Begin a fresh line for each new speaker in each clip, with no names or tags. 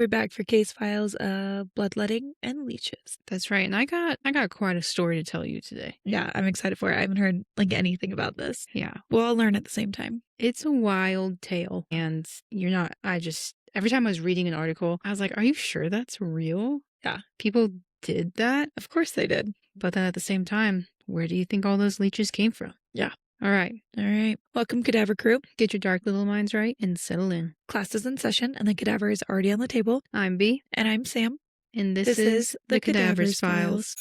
We're back for case files of bloodletting and leeches.
That's right. And I got quite a story to tell you today.
Yeah, I'm excited for it. I haven't heard anything about this.
Yeah.
We'll all learn at the same time.
It's a wild tale. And every time I was reading an article, I was like, are you sure that's real?
Yeah.
People did that?
Of course they did.
But then at the same time, where do you think all those leeches came from?
Yeah.
All right.
Welcome, Cadaver Crew.
Get your dark little minds right and settle in.
Class is in session and the cadaver is already on the table.
I'm B.
And I'm Sam.
And this is the Cadaver's Files.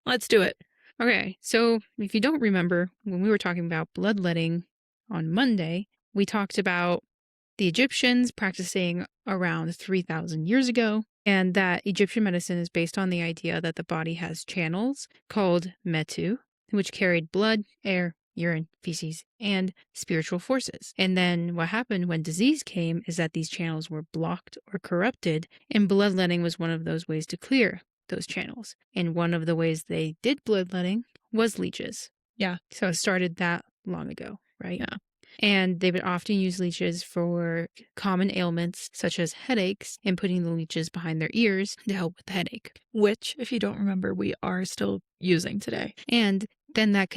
Let's do it.
Okay, so if you don't remember, when we were talking about bloodletting on Monday, we talked about the Egyptians practicing around 3,000 years ago, and that Egyptian medicine is based on the idea that the body has channels called metu, which carried blood, air, urine, feces, and spiritual forces. And then what happened when disease came is that these channels were blocked or corrupted, and bloodletting was one of those ways to clear those channels. And one of the ways they did bloodletting was leeches.
Yeah.
So it started that long ago, right?
Yeah.
And they would often use leeches for common ailments such as headaches and putting the leeches behind their ears to help with the headache.
Which, if you don't remember, we are still using today.
And then that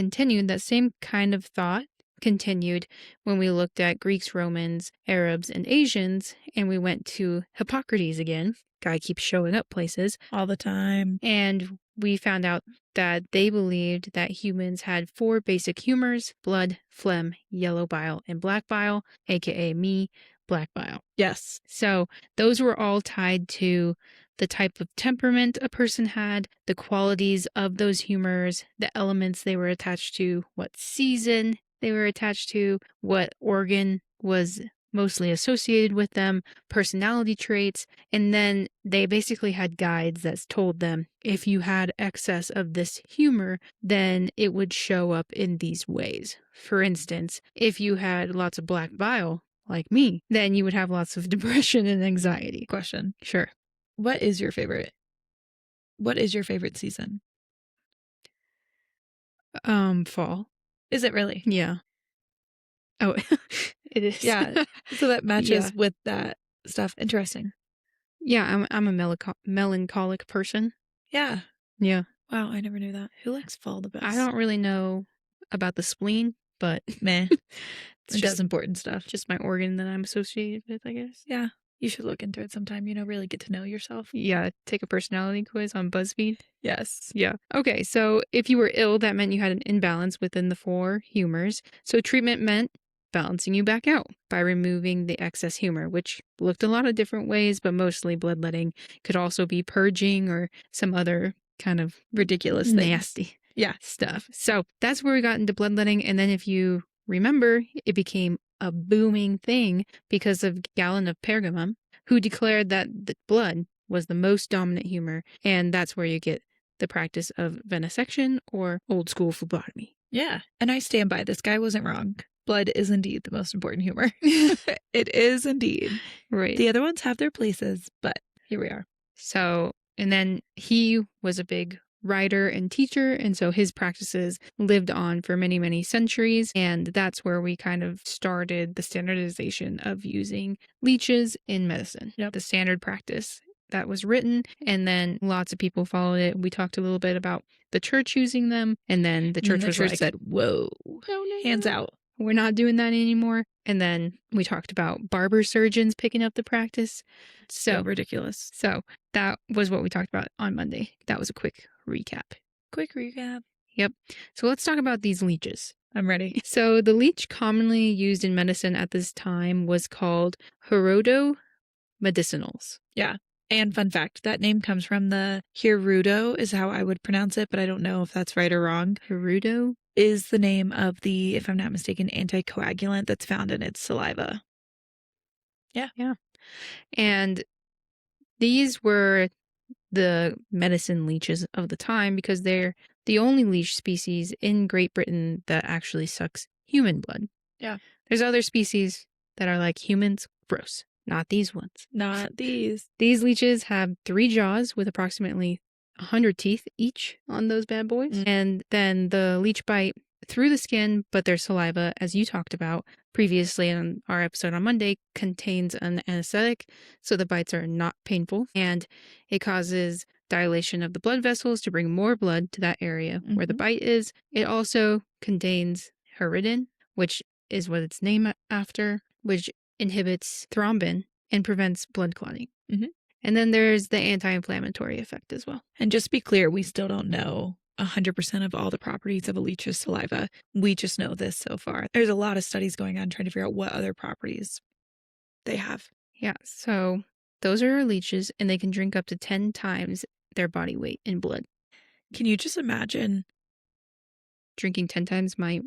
same kind of thought continued when we looked at Greeks, Romans, Arabs, and Asians, and we went to Hippocrates again. Guy keeps showing up places
all the time.
And we found out that they believed that humans had 4 basic humors: blood, phlegm, yellow bile, and black bile, aka me, black bile.
Yes.
So those were all tied to the type of temperament a person had, the qualities of those humors, the elements they were attached to, what season they were attached to, what organ was mostly associated with them, personality traits, and then they basically had guides that told them if you had excess of this humor, then it would show up in these ways. For instance, if you had lots of black bile, like me, then you would have lots of depression and anxiety.
Question.
Sure.
What is your favorite season?
Fall.
Is it really?
Yeah. Oh, it is.
Yeah. So that matches with that stuff. Interesting.
Yeah, I'm a melancholic person.
Yeah.
Yeah.
Wow, I never knew that. Who likes fall the best?
I don't really know about the spleen, but
meh. It's just important stuff.
Just my organ that I'm associated with, I guess.
Yeah. You should look into it sometime, really get to know yourself.
Yeah, take a personality quiz on BuzzFeed.
Yes.
Yeah. Okay, so if you were ill, that meant you had an imbalance within the 4 humors. So treatment meant balancing you back out by removing the excess humor, which looked a lot of different ways, but mostly bloodletting. Could also be purging or some other kind of
ridiculous
nasty stuff. So that's where we got into bloodletting. And then if you remember, it became a booming thing because of Galen of Pergamum, who declared that the blood was the most dominant humor, and that's where you get the practice of venesection or old school phlebotomy.
Yeah, and I stand by. This guy wasn't wrong. Blood is indeed the most important humor. It is indeed.
Right.
The other ones have their places, but here we are.
So, and then he was a big writer and teacher, and so his practices lived on for many, many centuries, and that's where we kind of started the standardization of using leeches in medicine. Yep. The standard practice that was written, and then lots of people followed it. We talked a little bit about the church using them, and then the church
said, whoa, hands out.
We're not doing that anymore. And then we talked about barber surgeons picking up the practice. So
ridiculous.
So that was what we talked about on Monday. That was a quick recap. Yep. So let's talk about these leeches.
I'm ready.
So the leech commonly used in medicine at this time was called Hirudo medicinals.
Yeah. And fun fact, that name comes from the Hirudo is how I would pronounce it, but I don't know if that's right or wrong.
Hirudo
is the name of the, if I'm not mistaken, anticoagulant that's found in its saliva. Yeah.
Yeah. And these were the medicine leeches of the time because they're the only leech species in Great Britain that actually sucks human blood.
Yeah.
There's other species that are like humans Gross. Not these ones.
Not these.
These leeches have 3 jaws with approximately 100 teeth each on those bad boys. And then the leech bite through the skin, but their saliva, as you talked about previously in our episode on Monday, contains an anesthetic, so the bites are not painful. And it causes dilation of the blood vessels to bring more blood to that area where the bite is. It also contains Hirudo, which is what it's named after, which inhibits thrombin and prevents blood clotting. And then there's the anti-inflammatory effect as well.
And just to be clear, we still don't know 100% of all the properties of a leech's saliva. We just know this so far. There's a lot of studies going on trying to figure out what other properties they have.
Yeah, so those are our leeches, and they can drink up to 10 times their body weight in blood.
Can you just imagine
drinking 10 times my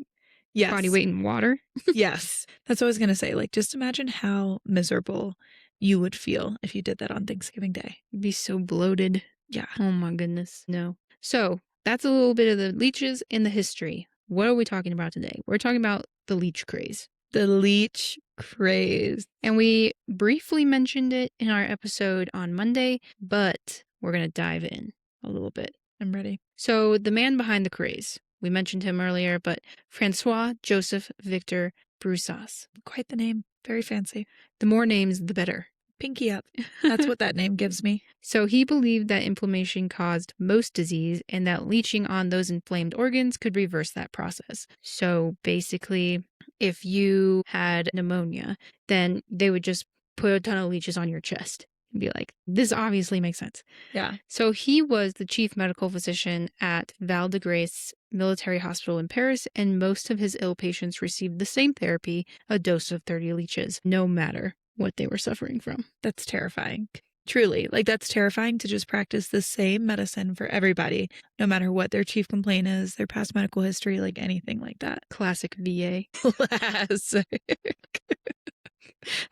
body weight in water?
Yes. That's what I was going to say. Like, just imagine how miserable you would feel if you did that on Thanksgiving Day.
You'd be so bloated.
Yeah.
Oh my goodness. No. So that's a little bit of the leeches and the history. What are we talking about today? We're talking about the leech craze.
The leech craze.
And we briefly mentioned it in our episode on Monday, but we're going to dive in a little bit.
I'm ready.
So the man behind the craze, we mentioned him earlier, but François Joseph Victor Broussais.
Quite the name. Very fancy.
The more names, the better.
Pinky up. That's what that name gives me.
So he believed that inflammation caused most disease and that leeching on those inflamed organs could reverse that process. So basically, if you had pneumonia, then they would just put a ton of leeches on your chest and be like, this obviously makes sense.
Yeah.
So he was the chief medical physician at Val de Grace Military Hospital in Paris, and most of his ill patients received the same therapy, a dose of 30 leeches, no matter what they were suffering from.
That's terrifying. Truly. Like, that's terrifying to just practice the same medicine for everybody, no matter what their chief complaint is, their past medical history, like anything like that.
Classic VA.
Classic.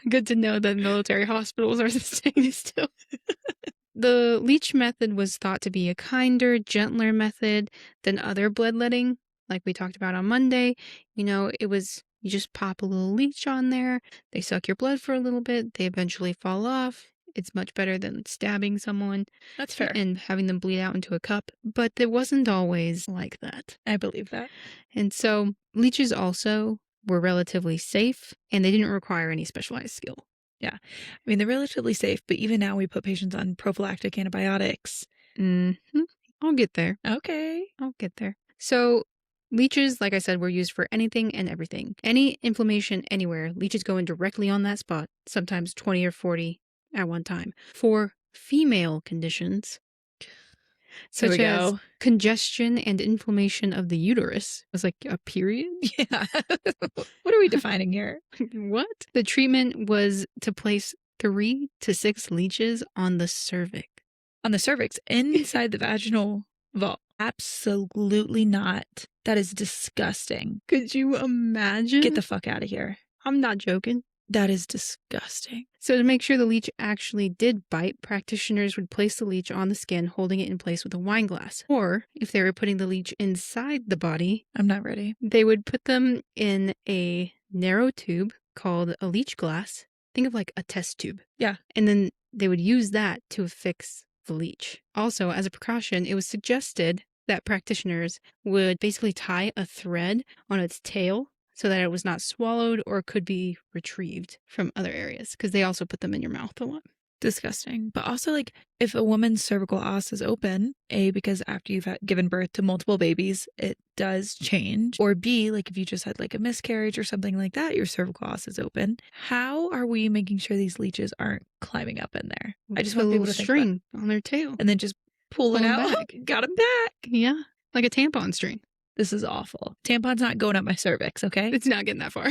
Good to know that military hospitals are the same still. The leech method was thought to be a kinder, gentler method than other bloodletting, like we talked about on Monday. You know, it was, you just pop a little leech on there, they suck your blood for a little bit, they eventually fall off. It's much better than stabbing someone.
That's fair.
And having them bleed out into a cup. But it wasn't always like that.
I believe that.
And so leeches also were relatively safe, and they didn't require any specialized skill.
Yeah. I mean, they're relatively safe, but even now we put patients on prophylactic antibiotics.
I'll get there.
Okay.
I'll get there. So leeches, like I said, were used for anything and everything. Any inflammation anywhere, leeches go in directly on that spot, sometimes 20 or 40 at one time. For female conditions, such as congestion and inflammation of the uterus, it was like a period.
Yeah. What are we defining here?
What? The treatment was to place 3 to 6 leeches on the cervix.
On the cervix, inside the vaginal vault. Absolutely not. That is disgusting.
Could you imagine?
Get the fuck out of here.
I'm not joking.
That is disgusting.
So to make sure the leech actually did bite, practitioners would place the leech on the skin, holding it in place with a wine glass. Or if they were putting the leech inside the body,
I'm not ready.
They would put them in a narrow tube called a leech glass. Think of like a test tube.
Yeah.
And then they would use that to affix the leech. Also, as a precaution, it was suggested that practitioners would basically tie a thread on its tail so that it was not swallowed or could be retrieved from other areas, because they also put them in your mouth a lot.
Disgusting. But also, like, if a woman's cervical os is open, A, because after you've given birth to multiple babies, it does change. Or B, like, if you just had like a miscarriage or something like that, your cervical os is open. How are we making sure these leeches aren't climbing up in there? I just want people to think
string on their tail.
And then just pull it out.
Back.
Got them back.
Yeah. Like a tampon string.
This is awful. Tampon's not going up my cervix, okay?
It's not getting that far.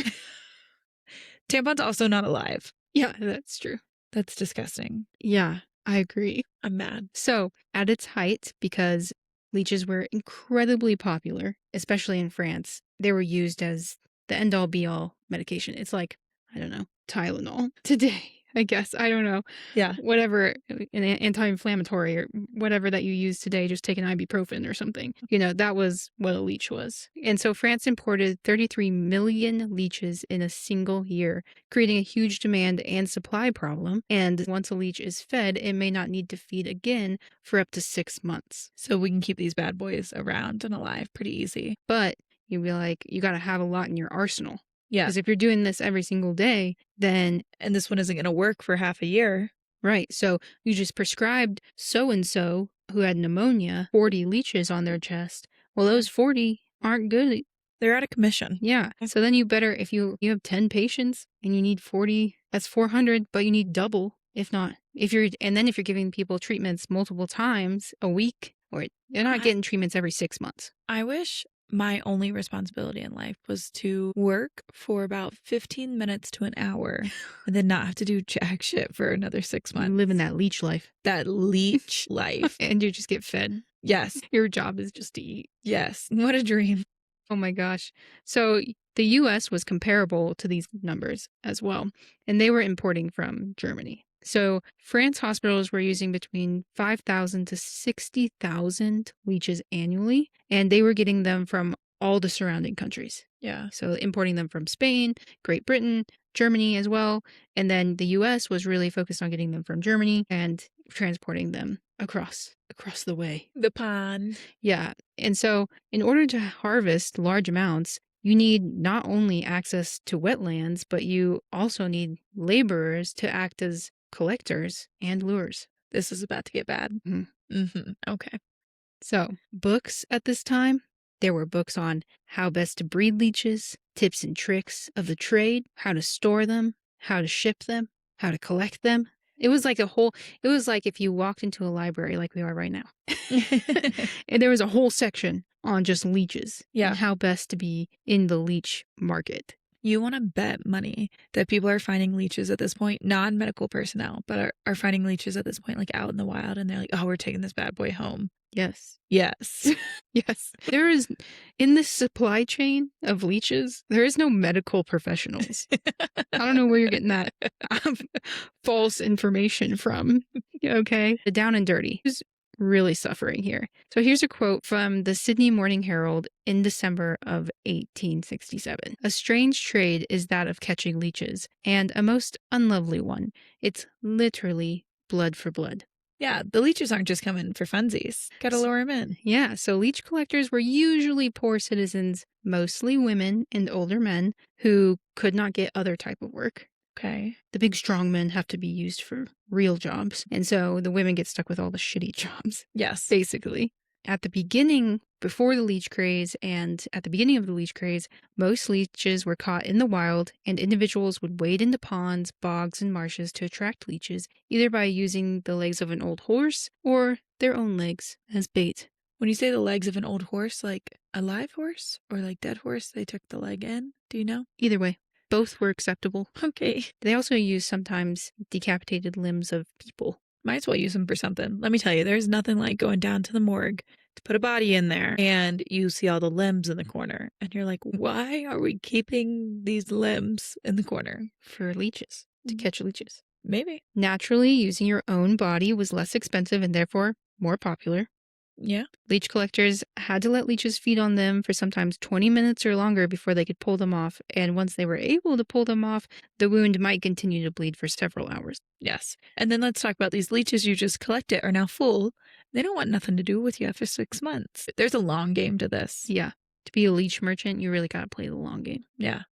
Tampon's also not alive.
Yeah, that's true.
That's disgusting.
Yeah, I agree.
I'm mad.
So, at its height, because leeches were incredibly popular, especially in France, they were used as the end-all be-all medication. It's like, I don't know, Tylenol today. I guess. I don't know.
Yeah.
Whatever, an anti-inflammatory or whatever that you use today, just take an ibuprofen or something. You know, that was what a leech was. And so France imported 33 million leeches in a single year, creating a huge demand and supply problem. And once a leech is fed, it may not need to feed again for up to 6 months.
So we can keep these bad boys around and alive pretty easy.
But you'd be like, you got to have a lot in your arsenal.
Yeah.
Because if you're doing this every single day, then...
And this one isn't going to work for half a year.
Right. So you just prescribed so-and-so who had pneumonia 40 leeches on their chest. Well, those 40 aren't good.
They're out of commission.
Yeah. So then you better, if you have 10 patients and you need 40, that's 400, but you need double, if not. And then if you're giving people treatments multiple times a week, or you're not getting treatments every 6 months.
I wish my only responsibility in life was to work for about 15 minutes to an hour and then not have to do jack shit for another 6 months.
Living that leech life.
That leech life.
And you just get fed.
Yes.
Your job is just to eat.
Yes. What a dream.
Oh my gosh. So the US was comparable to these numbers as well, and they were importing from Germany. So France hospitals were using between 5,000 to 60,000 leeches annually, and they were getting them from all the surrounding countries.
Yeah.
So importing them from Spain, Great Britain, Germany as well. And then the US was really focused on getting them from Germany and transporting them across the way.
The pond.
Yeah. And so in order to harvest large amounts, you need not only access to wetlands, but you also need laborers to act as collectors and lures.
This is about to get bad. Okay.
So books at this time, there were books on how best to breed leeches, tips and tricks of the trade, how to store them, how to ship them, how to collect them. It was like if you walked into a library like we are right now. And there was a whole section on just leeches.
Yeah.
And how best to be in the leech market.
You want to bet money that people are finding leeches at this point, non-medical personnel, but are finding leeches at this point, like out in the wild, and they're like, oh, we're taking this bad boy home.
Yes.
Yes.
Yes. There is, in this supply chain of leeches, there is no medical professionals. I don't know where you're getting that false information from. Okay. The down and dirty is really suffering here. So here's a quote from the Sydney Morning Herald in December of 1867. A strange trade is that of catching leeches, and a most unlovely one. It's literally blood for blood.
Yeah, the leeches aren't just coming for funsies. Gotta lure them in.
Yeah, so leech collectors were usually poor citizens, mostly women and older men who could not get other type of work.
Okay.
The big strong men have to be used for real jobs. And so the women get stuck with all the shitty jobs.
Yes.
Basically. At the beginning, before the leech craze and at the beginning of the leech craze, most leeches were caught in the wild, and individuals would wade into ponds, bogs, and marshes to attract leeches, either by using the legs of an old horse or their own legs as bait.
When you say the legs of an old horse, like a live horse or like dead horse, they took the leg in? Do you know?
Either way. Both were acceptable.
Okay.
They also use sometimes decapitated limbs of people.
Might as well use them for something. Let me tell you, there's nothing like going down to the morgue to put a body in there and you see all the limbs in the corner. And you're like, why are we keeping these limbs in the corner?
For leeches, to catch leeches.
Maybe.
Naturally, using your own body was less expensive and therefore more popular.
Yeah.
Leech collectors had to let leeches feed on them for sometimes 20 minutes or longer before they could pull them off. And once they were able to pull them off, the wound might continue to bleed for several hours.
Yes. And then let's talk about these leeches you just collected are now full. They don't want nothing to do with you after 6 months. There's a long game to this.
Yeah. To be a leech merchant, you really got to play the long game.
Yeah.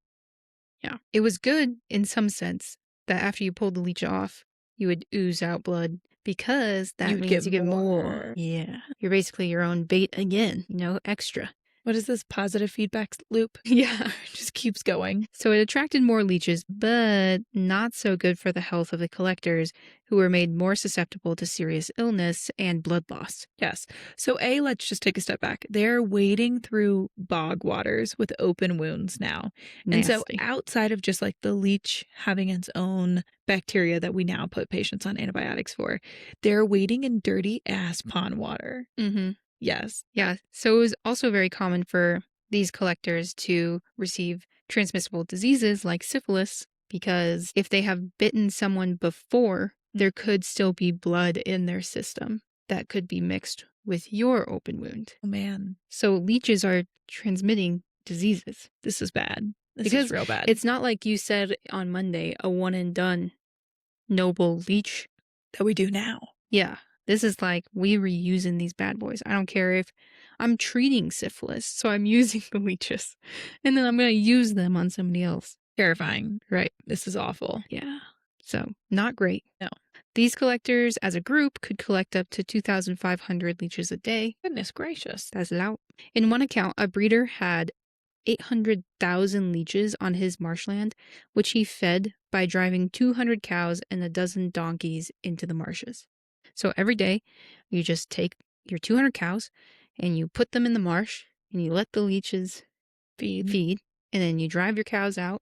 Yeah. It was good in some sense that after you pulled the leech off, you would ooze out blood. Because that means you get more. Yeah. You're basically your own bait again, extra.
What is this positive feedback loop?
Yeah.
It just keeps going.
So it attracted more leeches, but not so good for the health of the collectors, who were made more susceptible to serious illness and blood loss.
Yes. So let's just take a step back. They're wading through bog waters with open wounds now.
Nasty.
And so outside of just like the leech having its own bacteria that we now put patients on antibiotics for, they're wading in dirty ass pond water.
Mm-hmm.
Yes.
Yeah. So it was also very common for these collectors to receive transmissible diseases like syphilis because if they have bitten someone before, there could still be blood in their system that could be mixed with your open wound.
Oh, man.
So leeches are transmitting diseases.
This is bad. This
Because
is real bad.
it's not like you said on Monday, a one and done noble leech.
that we do now.
Yeah. This is like we were using these bad boys. I don't care if I'm treating syphilis, so I'm using the leeches. And then I'm going to use them on somebody else.
Terrifying.
Right.
This is awful.
Yeah. So not great.
No.
These collectors as a group could collect up to 2,500 leeches a day.
Goodness gracious.
That's loud. In one account, a breeder had 800,000 leeches on his marshland, which he fed by driving 200 cows and a dozen donkeys into the marshes. So every day, you just take your 200 cows and you put them in the marsh and you let the leeches feed, and then you drive your cows out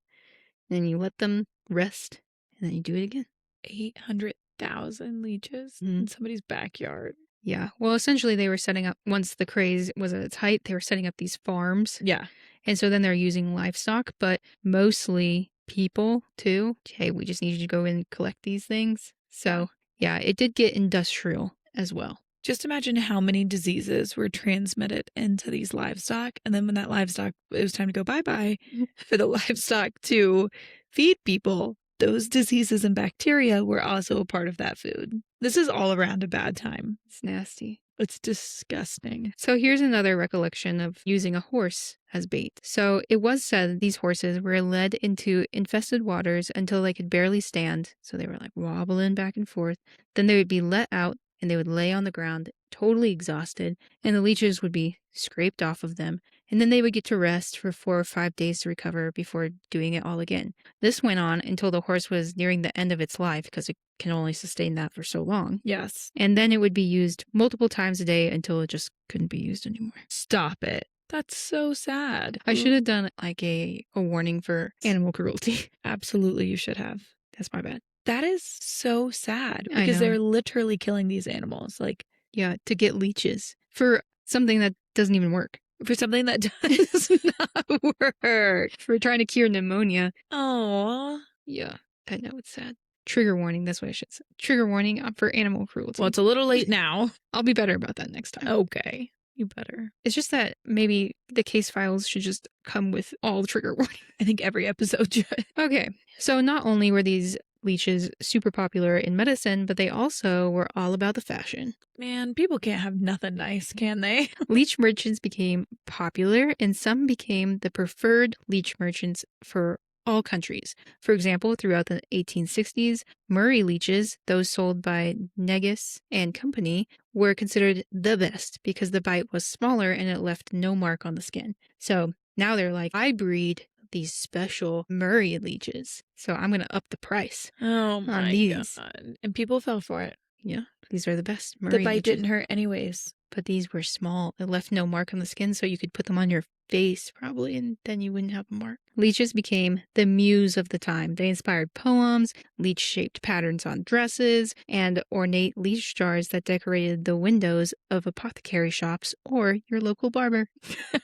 and then you let them rest and then you do it again.
800,000 leeches in somebody's backyard.
Yeah. Well, essentially they were setting up, once the craze was at its height, they were setting up these farms.
Yeah.
And so then they're using livestock, but mostly people too. Hey, we just need you to go in and collect these things. So yeah, it did get industrial as well.
Just imagine how many diseases were transmitted into these livestock. And then when that livestock, it was time to go bye-bye for the livestock to feed people, those diseases and bacteria were also a part of that food. This is all around a bad time.
It's nasty.
It's disgusting.
So here's another recollection of using a horse as bait. So it was said these horses were led into infested waters until they could barely stand. So they were like wobbling back and forth. Then they would be let out and they would lay on the ground totally exhausted, and the leeches would be scraped off of them. And then they would get to rest for 4 or 5 days to recover before doing it all again. This went on until the horse was nearing the end of its life because it can only sustain that for so long.
Yes.
And then it would be used multiple times a day until it just couldn't be used anymore.
Stop it. That's so sad.
I should have done like a warning for animal cruelty.
Absolutely, you should have.
That's my bad.
That is so sad
I
because
know.
they're literally killing these animals. Like,
yeah, to get leeches for something that doesn't even work.
for something that does not work.
For trying to cure pneumonia.
Oh.
Yeah, I know, it's sad. Trigger warning, that's what I should say. Trigger warning for animal cruelty.
Well, it's a little late now.
I'll be better about that next time.
Okay. You better.
It's just that maybe the case files should just come with all the trigger warnings.
I think every episode should.
Okay, so not only were these leeches super popular in medicine, but they also were all about the fashion.
Man, people can't have nothing nice, can they?
Leech merchants became popular, and some became the preferred leech merchants for all countries. For example, throughout the 1860s, Murray leeches, those sold by Negus and Company, were considered the best because the bite was smaller and it left no mark on the skin. So now they're like, I breed these special Murray leeches, so I'm going to up the price.
Oh my
these.
God. And people fell for it.
Yeah, these are the best Murray
The bite
leeches.
didn't hurt anyways.
But these were small. It left no mark on the skin, so you could put them on your face probably, and then you wouldn't have a mark. Leeches became the muse of the time. They inspired poems, leech-shaped patterns on dresses, and ornate leech jars that decorated the windows of apothecary shops or your local barber.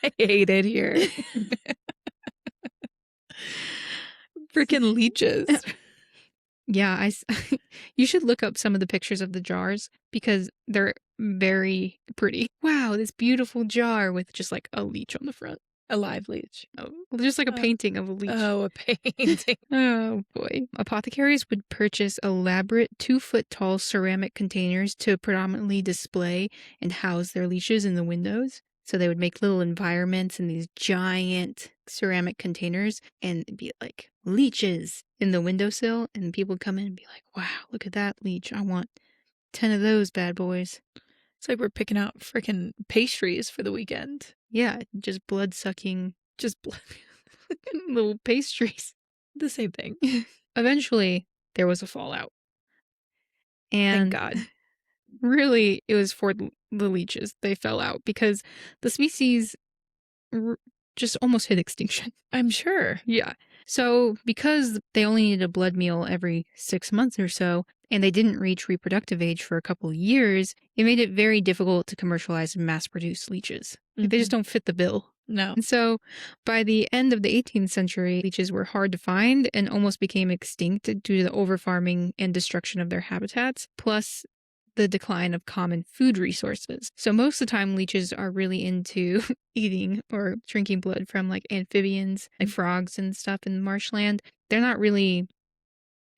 I hate it here. Freaking leeches.
Yeah, you should look up some of the pictures of the jars because they're very pretty. Wow, this beautiful jar with just like a leech on the front.
A live leech.
Oh, just like a painting of a leech.
Oh, a painting.
Oh, boy. Apothecaries would purchase elaborate 2-foot-tall ceramic containers to predominantly display and house their leeches in the windows. So they would make little environments in these giant ceramic containers and be like leeches in the windowsill. And people would come in and be like, wow, look at that leech. I want 10 of those bad boys.
It's like we're picking out freaking pastries for the weekend.
Yeah, just blood-sucking,
Just blood.
little pastries.
The same thing.
Eventually, there was a fallout. And
Thank God.
really, it was for the leeches. They fell out because the species just almost hit extinction.
I'm sure.
Yeah. So because they only needed a blood meal every 6 months or so, and they didn't reach reproductive age for a couple of years, it made it very difficult to commercialize and mass-produce leeches. Like, they just don't fit the bill.
No.
And so by the end of the 18th century, leeches were hard to find and almost became extinct due to the overfarming and destruction of their habitats, plus the decline of common food resources. So most of the time, leeches are really into eating or drinking blood from like amphibians, like frogs and stuff in marshland. They're not really...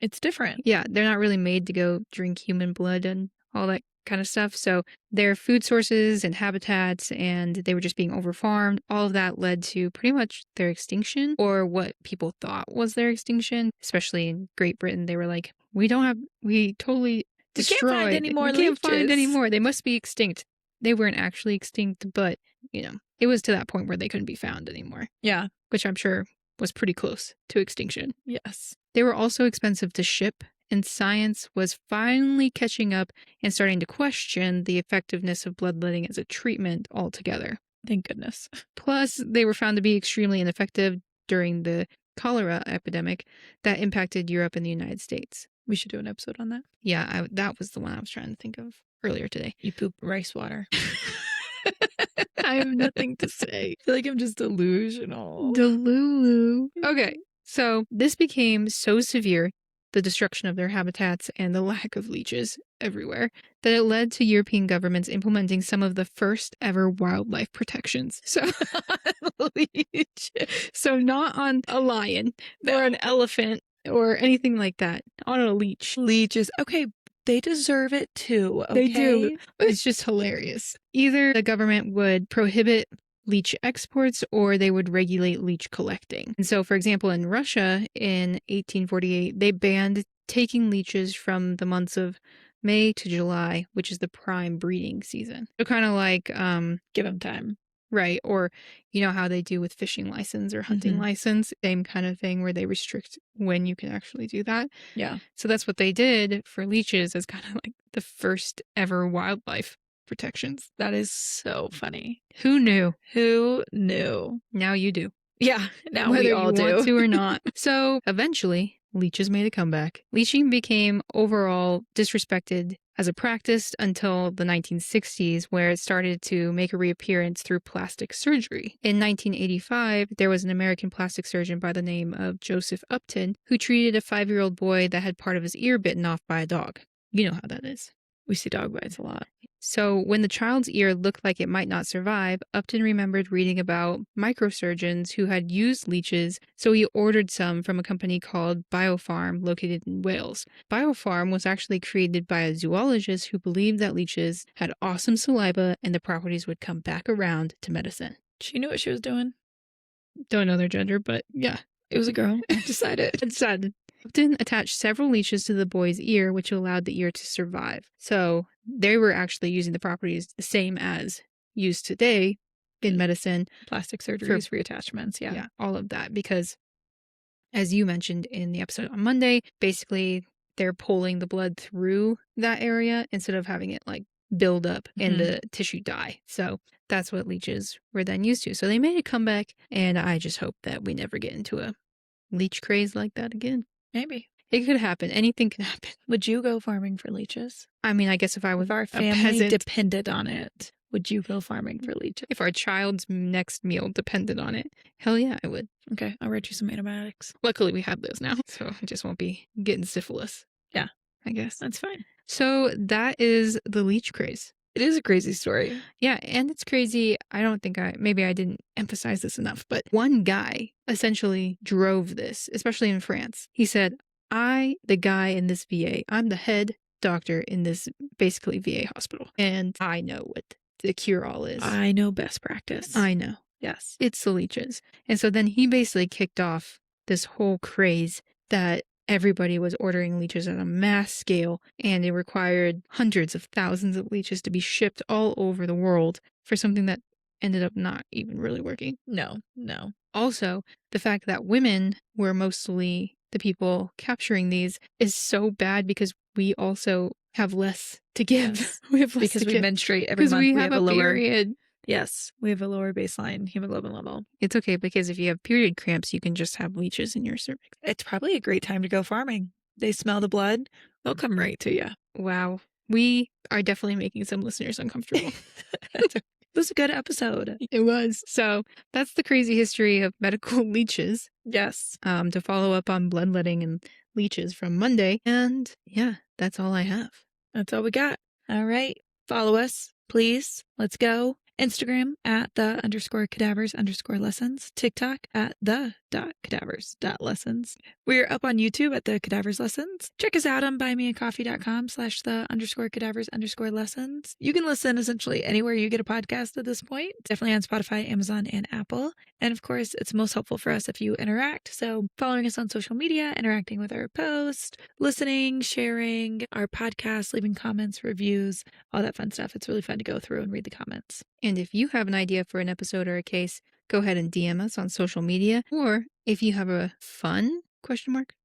It's different.
Yeah, they're not really made to go drink human blood and all that kind of stuff. So their food sources and habitats, and they were just being overfarmed. All of that led to pretty much their extinction, or what people thought was their extinction. Especially in Great Britain, they were like, we totally destroyed.
We can't find any more
We can't find
leeches.
any more. They must be extinct. They weren't actually extinct, but, it was to that point where they couldn't be found anymore.
Yeah.
Which I'm sure was pretty close to extinction.
Yes.
They were also expensive to ship, and science was finally catching up and starting to question the effectiveness of bloodletting as a treatment altogether.
Thank goodness.
Plus, they were found to be extremely ineffective during the cholera epidemic that impacted Europe and the United States.
We should do an episode on that.
Yeah, that was the one I was trying to think of earlier today.
You poop rice water. I have nothing to say. I feel like I'm just delusional.
Delulu. Okay, so this became so severe, the destruction of their habitats and the lack of leeches everywhere, that it led to European governments implementing some of the first ever wildlife protections. So not on a lion or an elephant or anything like that, on a leech.
Leeches. Okay, they deserve it too. Okay?
They do. It's just hilarious. Either the government would prohibit leech exports or they would regulate leech collecting. And so, for example, in Russia in 1848, they banned taking leeches from the months of May to July, which is the prime breeding season. So kind of like...
give them time.
Right. Or you know how they do with fishing license or hunting license, same kind of thing where they restrict when you can actually do that.
Yeah.
So that's what they did for leeches as kind of like the first ever wildlife protections.
That is so funny.
Who knew?
Who knew?
Now you do.
Yeah. Now
Whether
we all
you
do.
want to or not. So eventually, leeches made a comeback. Leeching became overall disrespected as a practice until the 1960s, where it started to make a reappearance through plastic surgery. In 1985, there was an American plastic surgeon by the name of Joseph Upton who treated a 5-year-old boy that had part of his ear bitten off by a dog. You know how that is.
We see dog bites a lot.
So when the child's ear looked like it might not survive, Upton remembered reading about microsurgeons who had used leeches, so he ordered some from a company called Biofarm located in Wales. Biofarm was actually created by a zoologist who believed that leeches had awesome saliva and the properties would come back around to medicine.
She knew what she was doing.
Don't know their gender, but yeah.
It was a girl. I decided.
Upton attached several leeches to the boy's ear, which allowed the ear to survive. So they were actually using the properties the same as used today in medicine.
Plastic surgeries, reattachments. Yeah.
Yeah, all of that. Because as you mentioned in the episode on Monday, basically they're pulling the blood through that area instead of having it like build up and the tissue die. So that's what leeches were then used to. So they made a comeback, and I just hope that we never get into a leech craze like that again.
Maybe.
It could happen. Anything can happen.
Would you go farming for leeches?
I mean, I guess if I was
If our
a
family
peasant,
depended on it, would you go farming for leeches?
if our child's next meal depended on it, hell yeah, I would.
Okay, I'll write you some antibiotics.
Luckily, we have those now, so I just won't be getting syphilis.
Yeah.
I guess.
That's fine.
So that is the leech craze.
It is a crazy story.
Yeah, and it's crazy. I don't think maybe I didn't emphasize this enough, but one guy essentially drove this, especially in France. He said, the guy in this VA, I'm the head doctor in this basically VA hospital, and I know what the cure-all is.
I know best practice.
I know.
Yes.
It's the leeches. And so then he basically kicked off this whole craze that everybody was ordering leeches on a mass scale, and it required hundreds of thousands of leeches to be shipped all over the world for something that ended up not even really working.
No.
Also, the fact that women were mostly the people capturing these is so bad because we also have less to give.
Yes.
We have less
Because
to
we
give.
menstruate every month.
We have a lower
period. Yes, we have a lower baseline hemoglobin level.
It's okay because if you have period cramps, you can just have leeches in your cervix.
It's probably a great time to go farming. They smell the blood. They'll come right to you.
Wow. We are definitely making some listeners uncomfortable.
It was a good episode.
It was. So that's the crazy history of medical leeches.
Yes.
To follow up on bloodletting and leeches from Monday. And yeah, that's all I have.
That's all we got. All right. Follow us, please. Let's go. Instagram at _cadavers_lessons. TikTok at the.cadavers.lessons. We're up on YouTube at the Cadavers Lessons. Check us out on buymeacoffee.com/the_cadavers_lessons. You can listen essentially anywhere you get a podcast at this point. Definitely on Spotify, Amazon, and Apple. And of course, it's most helpful for us if you interact. So following us on social media, interacting with our post, listening, sharing our podcast, leaving comments, reviews, all that fun stuff. It's really fun to go through and read the comments.
And if you have an idea for an episode or a case, go ahead and DM us on social media. Or if you have a fun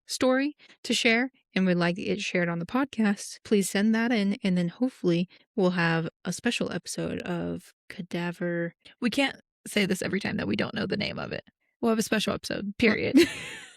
story to share and would like it shared on the podcast, please send that in. And then hopefully we'll have a special episode of Cadaver.
We can't say this every time that we don't know the name of it. We'll have a special episode, period.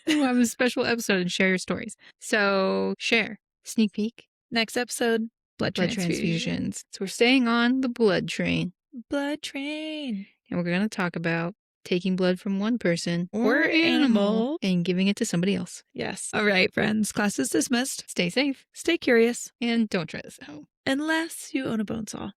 We'll have a special episode and share your stories. So share. Sneak peek.
Next episode, blood transfusions.
So we're staying on the blood train.
Blood train.
And we're going to talk about taking blood from one person
or animal
and giving it to somebody else.
Yes. All right, friends. Class is dismissed.
Stay safe.
Stay curious.
And don't try this at home.
Unless you own a bone saw.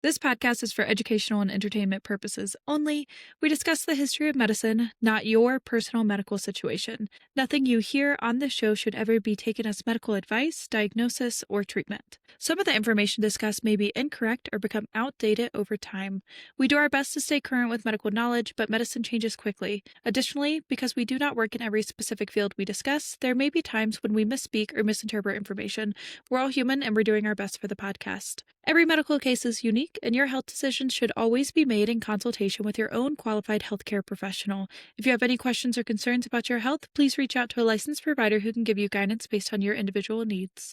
This podcast is for educational and entertainment purposes only. We discuss the history of medicine, not your personal medical situation. Nothing you hear on this show should ever be taken as medical advice, diagnosis, or treatment. Some of the information discussed may be incorrect or become outdated over time. We do our best to stay current with medical knowledge, but medicine changes quickly. Additionally, because we do not work in every specific field we discuss, there may be times when we misspeak or misinterpret information. We're all human and we're doing our best for the podcast. Every medical case is unique, and your health decisions should always be made in consultation with your own qualified healthcare professional. If you have any questions or concerns about your health, please reach out to a licensed provider who can give you guidance based on your individual needs.